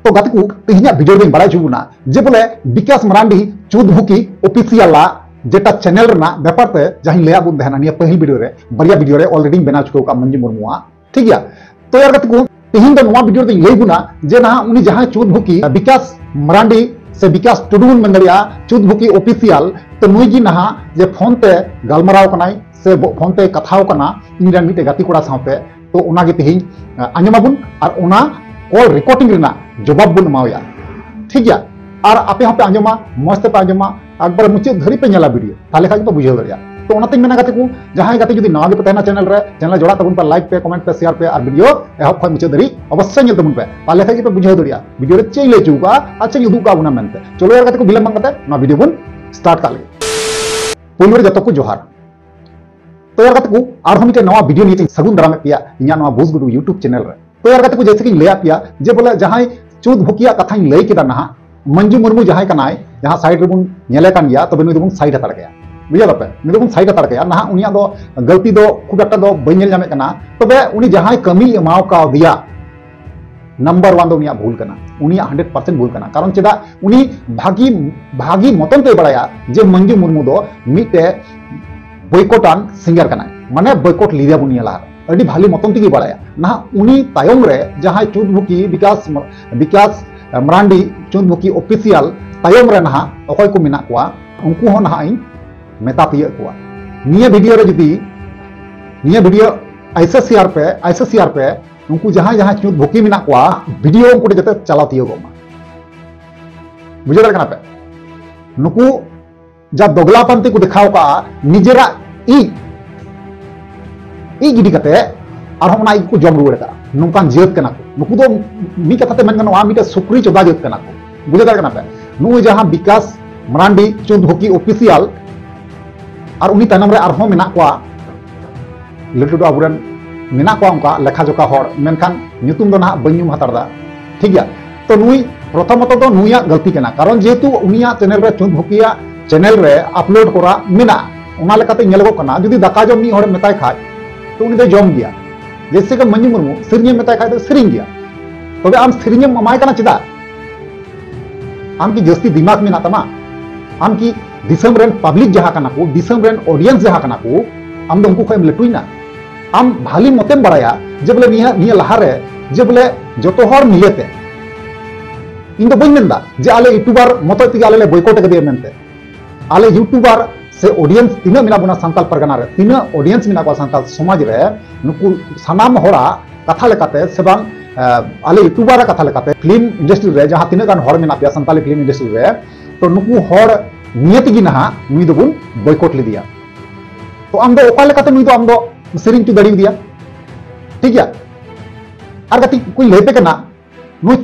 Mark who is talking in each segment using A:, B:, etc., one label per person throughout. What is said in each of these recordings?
A: तो गाते को तेहना वीडियो में बड़ा चुना जे बोले विकास मरांडी चुद भुकी ऑफिशियल जेटा चैनल रना व्यापार पे जहां ले आगु देना निया पहल वीडियो रे बरिया वीडियो रे ऑलरेडी बना चुको का मंजू मुर्मुआ ठीक गया। तो यार गाते को तेहन दो नवा वीडियो दे ले गुना जे ना उनी जहां चुद भुकी विकास मरांडी से विकास टुडुन मन दरिया चुद भुकी ऑफिशियल तो नुई जी ना जे फोन पे गलमराव कनाई से फोन पे कथाव कना इन मिटे गाती कोड़ा साथे तो उना गे तेहिं आंजमाबुन और उना कॉल रिकॉर्डिंग रेना जवाब बुन मावया ठीक गया। और आपे पे आंजमा मस्त पे आंजमा एकबार मुचाद धरी पे नेला वीडियो ताले खाज पे बुझाव दरिया। तो ओनाते मेना गाते को जहां गाते जुदी नवा गे पे चैनल रे चैनल जोड़ा तबुन पे लाइक पे कमेंट पे शेयर पे और वीडियो एहब खय मुचाद धरी अवश्य नेल तबुन पे ताले खाज पे बुझाव दरिया वीडियो रे चेई ले चुका अच्छा उदू का बुना मेनते। चलो यार गाते को बिलम बांगते ना वीडियो बुन स्टार्ट का ले पुलुर जतो को जोहार। तो यार गाते को आर मिटे नवा वीडियो निते सगुन दाराम पिया इया नवा बुज गुडू यूट्यूब चैनल रे। तो यार गाते को जैसे कि लैया पिया जे बोले जहां चुद भुकिया कथा लै केदा ना मंजू मुर्मू जहां कनाय जहां साइड रे बुन नेले कान गया तबे नुई दो बुन साइड हताड़ गया बुझा दपे नुई दो बुन साइड हताड़ गया ना उनिया दो गलती दो खूब एकटा दो बई नेल जामे कना तबे उनी जहां कमी एमाव का दिया नंबर 1 दो उनिया भूल कना उनिया 100% भूल कना कारण चेदा उनी भागी भागी मतन पे बड़ाया जे मंजू मुर्मू दो मिटे बॉयकॉटान सिंगर कना माने बॉयकॉट लिया बुनिया ला अड़ी भाली मतन तिगी बड़ाया ना उनी तायम रे जहां चुद भुकी विकास मरांडी चुद भुकी ऑफिशियल तायम रे ना अकय को मिना कोआ उनको हो ना इन मेता तिय कोआ निया वीडियो रे जुदी निया वीडियो ऐसे शेयर पे उनको जहां जहां चुद भुकी मिना कोआ वीडियो उनको जते चला तिय गोमा बुझे दर कना पे नुकु जा दोगलापंती को दिखाओ का निजेरा ई गिडी कते और होना को जम रुआड़ का नोकान जेत कना नुकु दो मी कथाते मन गनवा मिटे सुक्री चोदा जेत कना को बुझे दर कना पे नु जहां विकास मरांडी चुद भुकी ऑफिशियल और उनी तनम रे आरहो मेना कोआ लटुडो आबुरन मेना कोआ उनका लेखा जोका हर मेनखान ᱧᱩᱛᱩᱢ दो ना बन्युम हतारदा ठीक गया। तो नुई प्रथमत दो नुया गलती कना कारण जेहेतु उनिया चैनल रे चुद भुकिया चैनल रे अपलोड करा मेना उना लेकाते नेलगो कना जुदी दाका जम मी हर मेताय खाय तो उनी दो जम गया जैसे कि मंजू मुर्मू सिरिंग मेताय खाय तो सिरिंग गया तबे आम सिरिंग मामाय कना चेदा आम की जस्ती दिमाग में ना तमा आम की दिसम रेन पब्लिक जहां कना को दिसम रेन ऑडियंस जहां कना को आम दो उनको खय लटुइना आम भाली मतेम बड़ाया जे बोले निया लहा रे जे बोले जतो हर मिलेते इन दो बइन मेंदा जे आले यूट्यूबर मतो तिगे आले बॉयकॉट कदे मेनते आले यूट्यूबर से ऑडियंस तीना मिना बना सांताल परगना रे तीना ऑडियंस मिना को सांताल समाज रे नुकु सनाम होरा कथा लेकाते से बांग आले यूट्यूबर कथा लेकाते फिल्म इंडस्ट्री रे जहां तीना गान हर मेना पिया सांताली फिल्म इंडस्ट्री रे तो नुकु हर नियत गी ना नुई दो बुन बॉयकॉट ले दिया। तो आम दो ओका लेकाते नुई दो आम दो सिरिंग चु दड़ी दिया ठीक है। और गति कोई लेपे कना नुई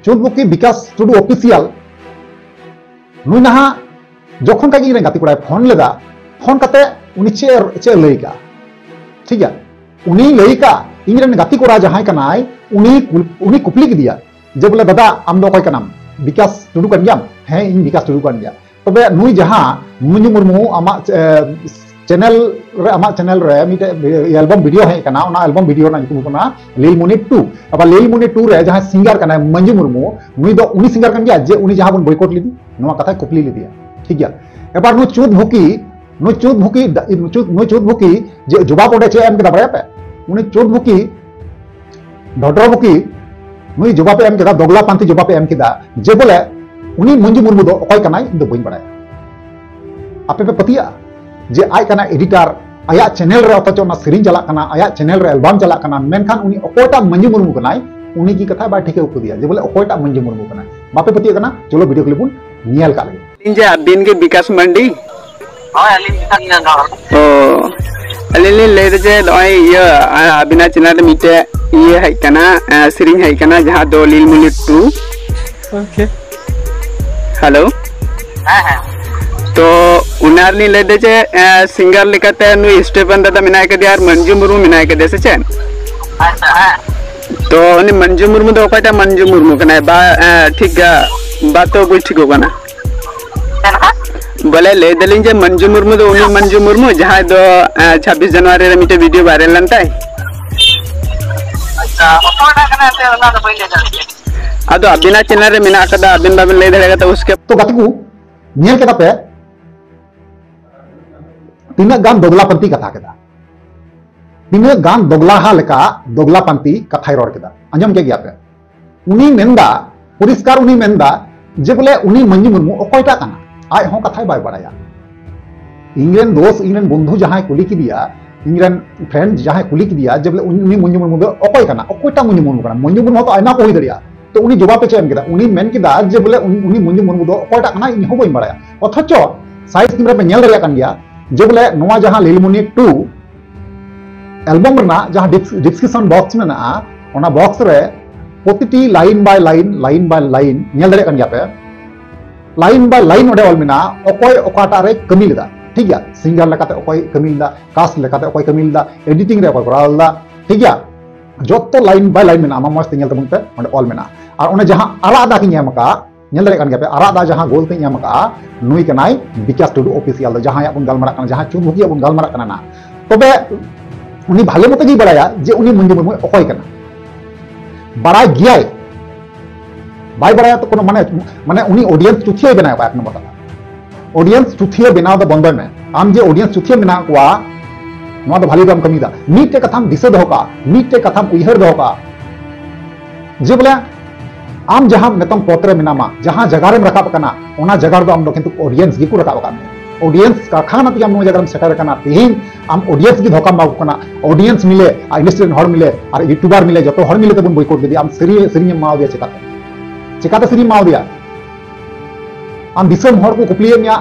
A: चुद भुकी विकास टुडू ऑफिशियल नुई ना जखन का गिरे गाती कोड़ा फोन लेदा फोन कते उनी चे लैका ठीक है उनी लैका इन गाती कोड़ा जहां कनाय उनी कुपली दिया जे बोले दादा आम दो कय कनाम विकास टुडू कन गयाम हैं इन विकास टुडू कन गया तबे नुई जहां मंजू मुर्मू आमा चैनल रे मिटे एल्बम वीडियो है कना ओना एल्बम वीडियो ना ᱧᱩᱛᱩᱢ कना लीलमुनी 2 अब लीलमुनी 2 रे जहां सिंगर कना मंजू मुर्मू नुई दो उनी सिंगर कन गया जे उनी जहां बन बॉयकॉट लिदी नवा कथा कुपली लिदिया ठीक गया। एबार नु चुद भुकी जे जवाब ओडे चे एम केदा बड़े पे उनी चुद भुकी ढोडर भुकी नुई जवाब एम केदा दोगला पांती जवाब एम केदा जे बोले उनी मंजू मुर्मू दो ओकय कनाय इन दो बइन बड़ाय आपे पे पतिया जे आय कना एडिटर आया चैनल रे अथच ना सिरिंग चला कना आया चैनल रे एल्बम चला कना मेनखान उनी ओकोटा मंजू मुर्मू कनाय उनी की कथा बा ठीके उको दिया जे बोले ओकोटा मंजू मुर्मू कनाय बापे पतिया कना चलो वीडियो क्लिप बुन नियल का लगे
B: जे अबिन के विकास मंडी
C: हां अलिन तंगा ना
B: ओ अलिन ले जे दय ये अबिना चैनल मिटे ये है कना सिरिंग है कना जहां दो लीलमुनी 2 ओके हेलो
C: हां हां
B: तो उनारनी ले दे सिंगर लेकाते नु स्टेफन दादा मिनाय के यार मंजू मुर्मू मिनाय के देसे चेन तो उनी मंजू मुर्मू दो ओकाटा मंजू मुर्मू कना बा ठीक गा बात तो बुझ ठीक होगा ना बोले ले दलिन जे मंजू मुर्मू दो उनी मंजू मुर्मू जहां दो 26 जनवरी रे मिटे वीडियो वायरल लंताय
C: ऑटोमेटिक करना है ना तो पहले चलिए
B: अदो अबिना चैनल रे मेना कदा अबिन बाबिन ले धड़े तो उसके
A: तो गाती को नियल केदा पे तीना गान दोगलापंती कथा केदा तीना गान दोगलाहा लेका दोगलापंती कथाय रोड केदा अंजम के गया पे उनी मेंदा परिष्कार उनी मेंदा जे बोले उनी मंजू मुर्मू अकोयटा काना आय हो कथाय बाय बड़ाया इंग्रेन दोस्त इंग्रेन बंधु जहां कुली की दिया इंग्रेन फ्रेंड जहां कुली की दिया जे बोले उनी मंजू मुर्मू दो अकोय काना अकोयटा मंजू मुर्मू काना मंजू मुर्मू तो आयना को हुई दरिया तो उनी जवाब पे चेम केदा उनी मेन केदा जे बोले उनी मंजू मुर्मू दो अकोयटा काना इन हो बई बड़ाया अथचो साइज कैमरा पे नेल दरिया कान गया जे बोले नोआ जहां लीलमुनी 2 एल्बम रना जहां डिस्क्रिप्शन बॉक्स में ना ओना बॉक्स रे प्रतिटी लाइन बाय लाइन नेल दरिया कान गया पे लाइन बाय लाइन ओडे ऑल मिना अकोय ओकाटा रे कमी लेदा ठीक है सिंगर लेकाते अकोय कमी लेदा कास्ट लेकाते अकोय कमी लेदा एडिटिंग रे अकोय करालदा ठीक है जोतो लाइन बाय लाइन मिना आमा मस्त नेल तबुन पे ओडे ऑल मिना और ओने जहां आलादा की नेमका नेल दरिया कान गया पे आलादा जहां गोल ते नेमका नुई कनाय बिकास टुडू ऑफिशियल दो जहां याबुन गालमारा कना जहां चुनमुखी याबुन गालमारा कना ना तबे उनी भाले मतो गी बड़ाया जे उनी मंजू मुर्मू अकोय कना बड़ा गियाय बाय बड़ा तो कोनो माने उनी ऑडियंस चुथिया बनाया एक नंबर कथा ऑडियंस चुथिया बनाव द बंदर में आम जे ऑडियंस चुथिया बना कोआ नवा तो भाली दम कमी दा मीटे कथाम दिसे दोका मीटे कथाम उइहर दोका जे बोले आम जहां नेतम पत्र मिनामा जहां जगह रे रखाब कना ओना जगह दो आम दो किंतु ऑडियंस गी को रखाब कना ऑडियंस का खाना ती आम नो जगह सेटर कना तीन आम ऑडियंस गी धोका माउ कना ऑडियंस मिले इंडस्ट्री हर मिले और यूट्यूबर मिले जतो हर मिले तबन बॉयकॉट दे आम सरी माव दिया चिकाते चिकाते सिरिंग माव दिया आम दिसम हर को कुपलिए मिया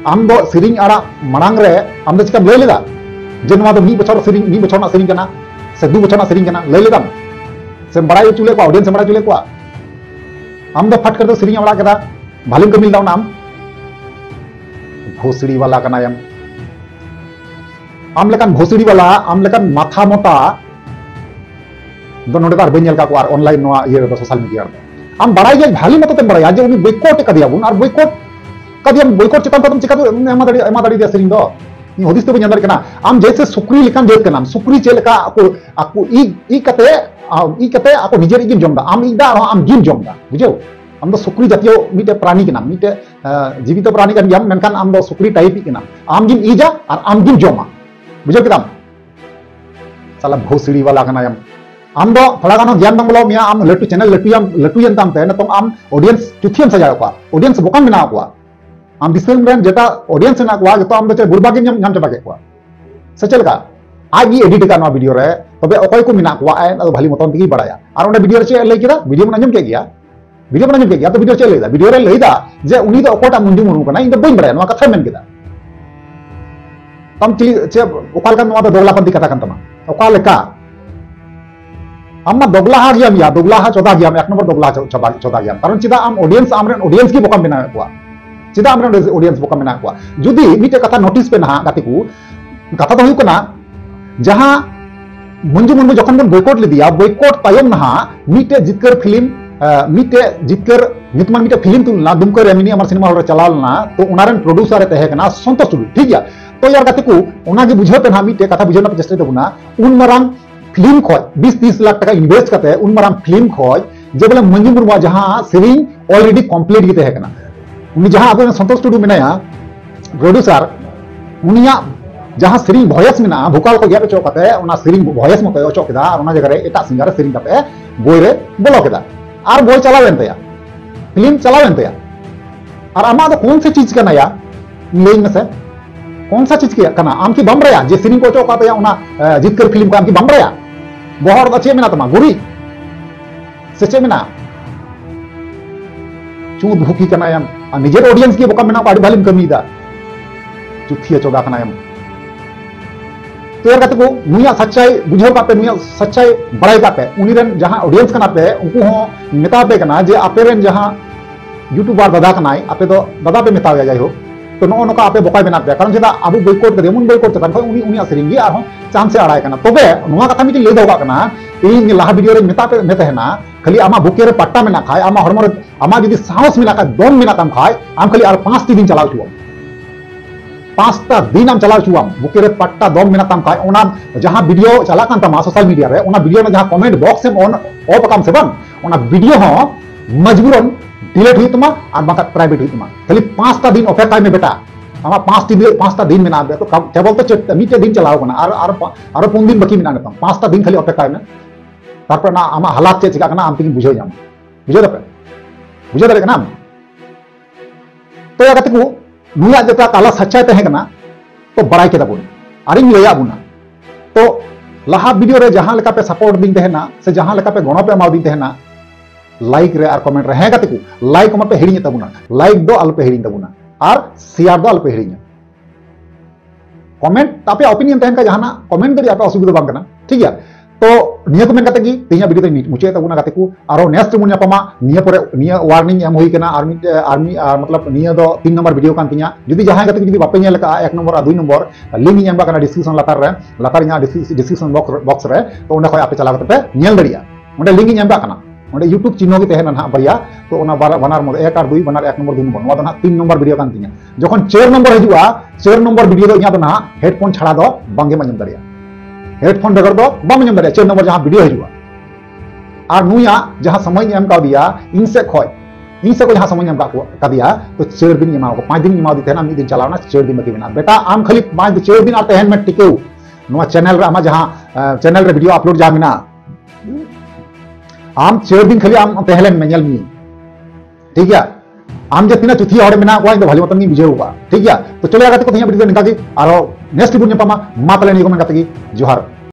A: आम दो सिरिंग आड़ा मनांग रे आम दो चिका लय लेदा जे नवा दो मी बछर सिरिंग मी बछर ना सिरिंग कना से दु बछर ना सिरिंग कना लय लेदाम से बड़ाई चुले को ऑडियंस बड़ा चुले को आम दो फट कर दो सिरिंग बड़ा केदा भालिम कमिल दाव नाम भोसड़ी वाला कना आम लेकान भोसड़ी वाला आम लेकान माथा मोटा दो नोडे बार बनेल का को आर ऑनलाइन नोआ ये सोशल मीडिया आम बड़ा ये भाली मत ते बड़ा जे उनी बॉयकॉट कर दिया बुन और बॉयकॉट चिकन तम चिका एमा दाड़ी दिया सिरिंग दो नी हदिस तो बन कना आम जैसे सुक्री लेकान जेत कना सुक्री चे लेका आको ई कते आको निजेर गिम जमदा आम इदा आम गिम जमदा बुझो आम दो सुक्री जातीय मिटे प्राणी कना मिटे जीवित प्राणी kan yam menkan am do sukri type kena am gim ija ar am gim joma बुझो किदाम साला भोसड़ी वाला कना यम आम दो थोड़ा गानो ज्ञान बंगलो मिया आम लटू चैनल लटू यंताम ते नतों आम ऑडियंस चुथियम सजाया को ऑडियंस बोकाम बिना को आम दिसम रेन जेटा ऑडियंस ना को जतो आम दो बुरबा गिम नाम चबा के को सचल का आज ये एडिट का ना वीडियो रे तबे अकोय को मिना को आय भाली मतन तगी बड़ाया और ओंडे वीडियो रे चे लई केदा वीडियो में अंजम के गया वीडियो में अंजम के गया तो वीडियो चे लईदा वीडियो रे लईदा जे उनी दो अकोटा मुंडी मुनु कना इन दो बइन बड़ाया नवा कथा मेन केदा तम चे ओकाल का नवा दो दोगलापंती कथा कन तमा ओकाल का आम दोगलाहा गया या दोगलाहा चौदा गया एक नंबर दोगलाहा चौदा गया कारण चिदा आम ऑडियंस आमरेन ऑडियंस की बोकाम बिना को चिदा आमरेन ऑडियंस बोकाम बिना को जुदी मिटे कथा नोटिस पे ना गाती को कथा तो हुकना जहां मंजू मुर्मू जखन बन बॉयकॉट ले दिया बॉयकॉट तायम ना मिटे जितकर फिल्म मिटे जितकर नितमान मिटे फिल्म तुलना दुमकर एमिनी अमर सिनेमा हॉल चलाल ना तो उनारन प्रोड्यूसर तहे कना संतोष टुडू ठीक है तो यार गाती को उनागे बुझते ना मिटे कथा बुझना चेष्टा तबना उन मरांग फिल्म खो 20-30 लाख टका इन्वेस्ट करते उन मरांग फिल्म खो जे बोले मंजू मुर्मू जहां सेविंग ऑलरेडी कंप्लीट गिते है कना उनी जहां अब संतोष टुडू मेनाया प्रोड्यूसर उनिया जहां सेरिंग वॉइस मेना भोकाल को गया चौकते उना सेरिंग वॉइस मते ओचो केदा और उना जगह रे एटा सिंगर सेरिंग कते बोय रे बोलो केदा और बोय चलावेन तया फिल्म चलावेन तया और आमा तो कौन सी चीज करना या लेई में से कौन सा चीज के करना आम की बम रया जे सेरिंग को चौकते या उना जितकर फिल्म को आम की बम रया बहर द चे मेना तमा गुरी से चे मेना चूद भूखी करना यम निजेर ऑडियंस की बोका मेना बाड़ी भालिम कमीदा चुथिया चौदा करना यम तो यार को नुया सच्चाई बुझो का पे नुया सच्चाई बड़ाई का पे उनीरन जहां ऑडियंस कना पे उनको हो मेता पे कना जे आपेरन जहां यूट्यूबर दादा कनाई आपे तो दादा पे मेता जाय हो तो नो नका आपे बोकाय बना पे कारण जेदा आबु बॉयकॉट करे मुन बॉयकॉट तन उनी उनी असरिंगी आ हो चांस से अड़ाय कना तबे नुआ कथा मिटी ले दोगा कना इन लाहा वीडियो रे मेता पे मेते है ना खाली आमा बुके रे पट्टा में ना खाय आमा हरमर आमा जदी साहस मिला का दम मिला तम खाय आम खाली आर 5 दिन चलाउ छुओ 5टा दिन आम चला चुआम बुके रे पट्टा दम मेना ताम काय ओना जहां वीडियो चला कान तमा सोशल मीडिया रे ओना वीडियो में जहां कमेंट बॉक्स में ऑन ऑफ काम से बन ओना वीडियो हो मजबूरन डिलीट हुई तुमा और बाका प्राइवेट हुई तुमा खाली 5टा दिन ऑफर टाइम में बेटा आमा 5टा दिन में ना तो केवल तो मीटे दिन चलाओ कना और 4 दिन बाकी मेना नतम 5टा दिन खाली ऑफर टाइम में तारपर ना आमा हालात चे चिका कना आम तिन बुझो जाम बुझो दपे बुझो दारे कना तो या कते को नुया जता काला सच्चाई तहे कना तो बड़ाई केदा बुन आरिन लया बुना तो लहा वीडियो रे जहां लेका पे सपोर्ट दिन तहेना से जहां लेका पे गणो पे माव दिन तहेना लाइक रे और कमेंट रे हे कते को लाइक कमेंट पे हिड़ी तबुना लाइक दो अल्प हिड़ी तबुना और शेयर दो अल्प हिड़ी कमेंट तापे ओपिनियन तहन का जहां कमेंट दे आपे असुविधा बांग कना ठीक है तो निया को मेन कते की तेया वीडियो ते मुचे तबुना कते को आरो नेक्स्ट मुन यापमा निया परे निया वार्निंग एम हुई कना आर्मी मतलब निया दो 3 नंबर वीडियो कान तिया जदी जहां कते जदी बापे नेल का 1 नंबर और 2 नंबर लिंक एम बा डिस्क्रिप्शन लातार nya डिस्क्रिप्शन बॉक्स रे तो उन्हें खय आपे चला कते पे नेल दरिया उन्हें लिंक एम बा कना उन्हें यूट्यूब चिन्ह की तहना ना बरिया तो उना बनार मद 1 और 2 बनार 1 नंबर 2 नंबर नोआ दो ना 3 नंबर वीडियो कान तिया जखन 4 नंबर हजुआ 4 नंबर वीडियो दो या दो ना हेडफोन छाड़ा दो बांगे मजम दरिया हेडफोन बगैर दो बाम मजम दरिया 4 नंबर जहां वीडियो हजुआ और नुया जहां समय एम का दिया इनसे को जहां समय एम का दिया तो 4 दिन एमा को 5 दिन एमा दी तेना 1 दिन चलावना 4 दिन बाकी बिना बेटा आम खाली 4 दिन आते हैं में टिकेउ नुआ चैनल रे आमा जहां चैनल रे वीडियो अपलोड जा मिना आम 4 दिन खाली आम तहलेन में नेल मी ठीक है आम जे तिना चुथी हड़ मेना को भाली मतन बुझेउबा ठीक है तो चले आगत को थिया वीडियो निका की आरो नेक्स्ट वीडियो पामा मा तले नि कमेंट कते की जोहार